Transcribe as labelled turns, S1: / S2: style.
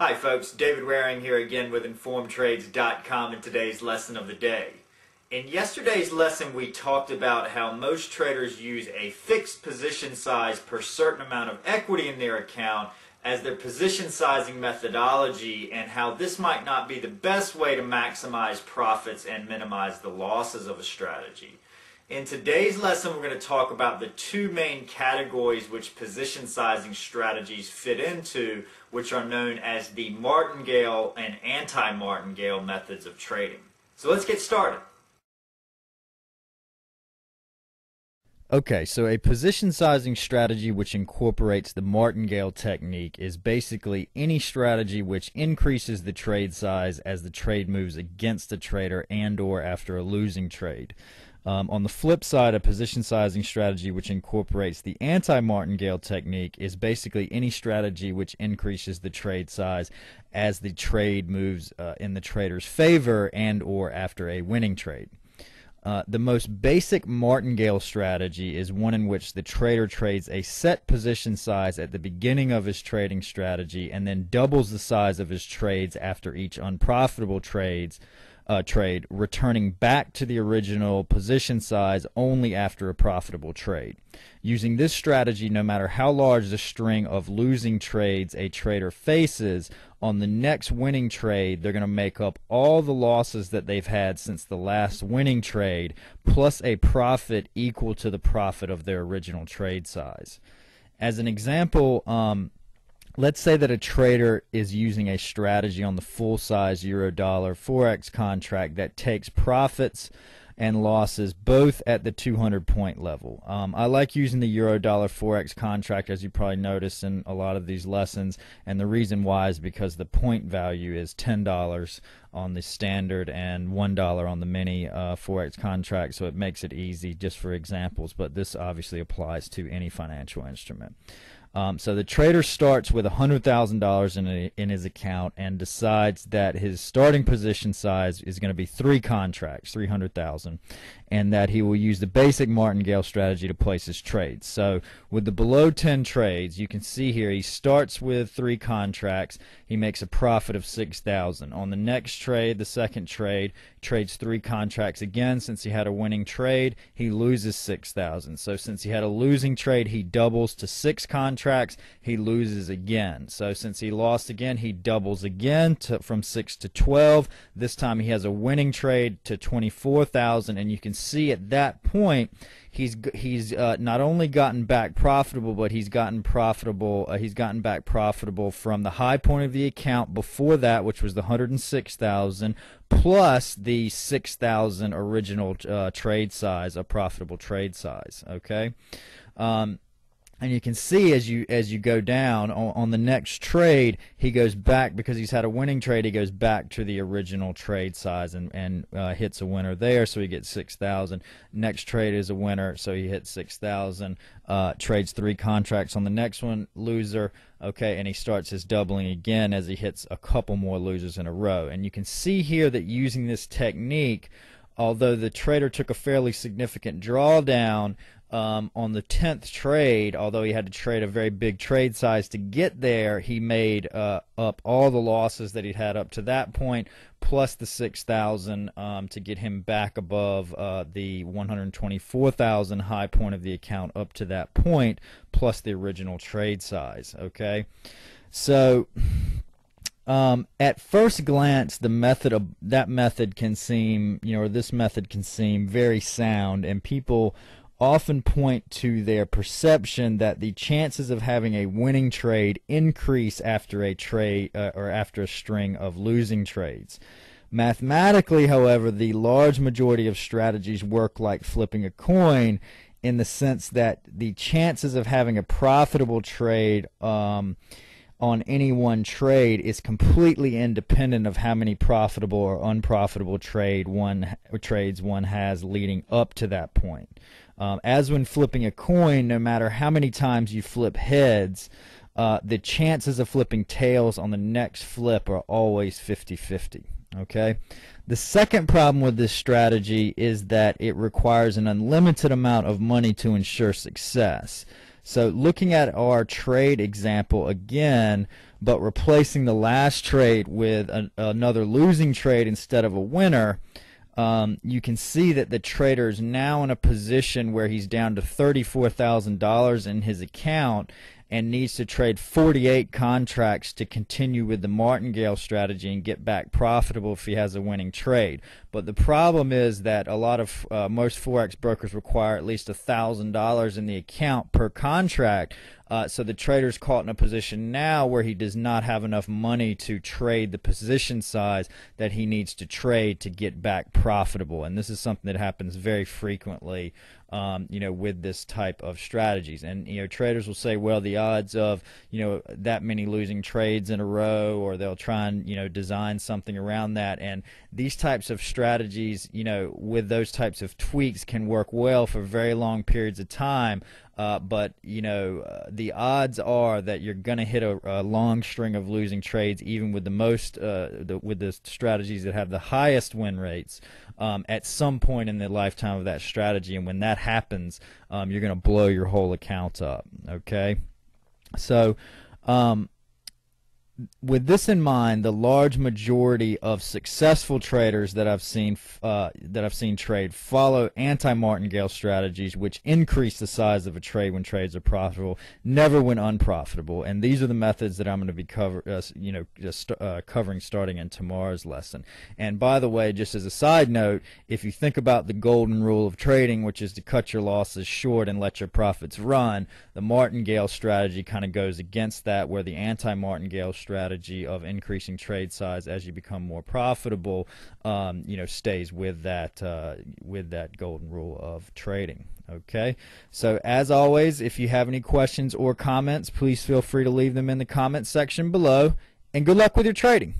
S1: Hi folks, David Waring here again with InformedTrades.com in today's lesson of the day. In yesterday's lesson we talked about how most traders use a fixed position size per certain amount of equity in their account as their position sizing methodology, and how this might not be the best way to maximize profits and minimize the losses of a strategy. In today's lesson, we're going to talk about the two main categories which position sizing strategies fit into, which are known as the Martingale and anti-Martingale methods of trading. So let's get started.
S2: Okay, so a position sizing strategy which incorporates the Martingale technique is basically any strategy which increases the trade size as the trade moves against a trader and or after a losing trade. On the flip side, a position sizing strategy which incorporates the anti-Martingale technique is basically any strategy which increases the trade size as the trade moves in the trader's favor and or after a winning trade. The most basic Martingale strategy is one in which the trader trades a set position size at the beginning of his trading strategy and then doubles the size of his trades after each unprofitable trade, returning back to the original position size only after a profitable trade. Using this strategy, no matter how large the string of losing trades a trader faces, on the next winning trade, they're going to make up all the losses that they've had since the last winning trade, plus a profit equal to the profit of their original trade size. As an example, let's say that a trader is using a strategy on the full-size euro-dollar forex contract that takes profits and losses both at the 200-point level. I like using the euro-dollar forex contract, as you probably noticed in a lot of these lessons, and the reason why is because the point value is $10 on the standard and $1 on the mini forex contract, so it makes it easy just for examples, but this obviously applies to any financial instrument. So the trader starts with $100,000 in his account and decides that his starting position size is going to be 3 contracts, 300,000, and that he will use the basic Martingale strategy to place his trades. So with the below 10 trades, you can see here he starts with 3 contracts. He makes a profit of 6,000. On the next trade, the second trade, trades 3 contracts again. Since he had a winning trade, he loses 6,000. So since he had a losing trade, he doubles to 6 contracts. He loses again. So since he lost again, he doubles again from 6 to 12. This time he has a winning trade to 24,000, and you can see at that point he's not only gotten back profitable, but he's gotten back profitable from the high point of the account before that, which was the 106,000, plus the 6,000 original trade size, a profitable trade size. Okay. And you can see as you go down on the next trade, he goes back, because he's had a winning trade, he goes back to the original trade size and hits a winner there, so he gets 6,000. Next trade is a winner, so he hits 6,000. Trades 3 contracts on the next one, loser. Okay, and he starts his doubling again as he hits a couple more losers in a row. And you can see here that using this technique, although the trader took a fairly significant drawdown on the 10th trade, although he had to trade a very big trade size to get there, he made up all the losses that he'd had up to that point, plus the 6,000 to get him back above the 124,000 high point of the account up to that point, plus the original trade size. Okay, so at first glance, this method can seem very sound, and people often point to their perception that the chances of having a winning trade increase after a trade or after a string of losing trades. Mathematically, however, the large majority of strategies work like flipping a coin, in the sense that the chances of having a profitable trade on any one trade is completely independent of how many profitable or unprofitable trades one has leading up to that point. As when flipping a coin, no matter how many times you flip heads, the chances of flipping tails on the next flip are always 50-50. Okay. The second problem with this strategy is that it requires an unlimited amount of money to ensure success. So looking at our trade example again, but replacing the last trade with another losing trade instead of a winner, you can see that the trader is now in a position where he's down to $34,000 in his account and needs to trade 48 contracts to continue with the Martingale strategy and get back profitable if he has a winning trade. But the problem is that a lot of most Forex brokers require at least $1,000 in the account per contract. So the trader's caught in a position now where he does not have enough money to trade the position size that he needs to trade to get back profitable. And this is something that happens very frequently, with this type of strategies. And traders will say, well, the odds of that many losing trades in a row, or they'll try and design something around that. And these types of strategies, with those types of tweaks, can work well for very long periods of time. But the odds are that you're going to hit a long string of losing trades, even with with the strategies that have the highest win rates, at some point in the lifetime of that strategy. And when that happens, you're going to blow your whole account up. Okay, so with this in mind, the large majority of successful traders that I've seen trade follow anti-Martingale strategies, which increase the size of a trade when trades are profitable, never when unprofitable. And these are the methods that I'm going to be covering starting in tomorrow's lesson. And by the way, just as a side note, if you think about the golden rule of trading, which is to cut your losses short and let your profits run, the Martingale strategy kind of goes against that, where the anti-Martingale strategy of increasing trade size as you become more profitable, stays with that golden rule of trading. Okay, so as always, if you have any questions or comments, please feel free to leave them in the comments section below, and good luck with your trading.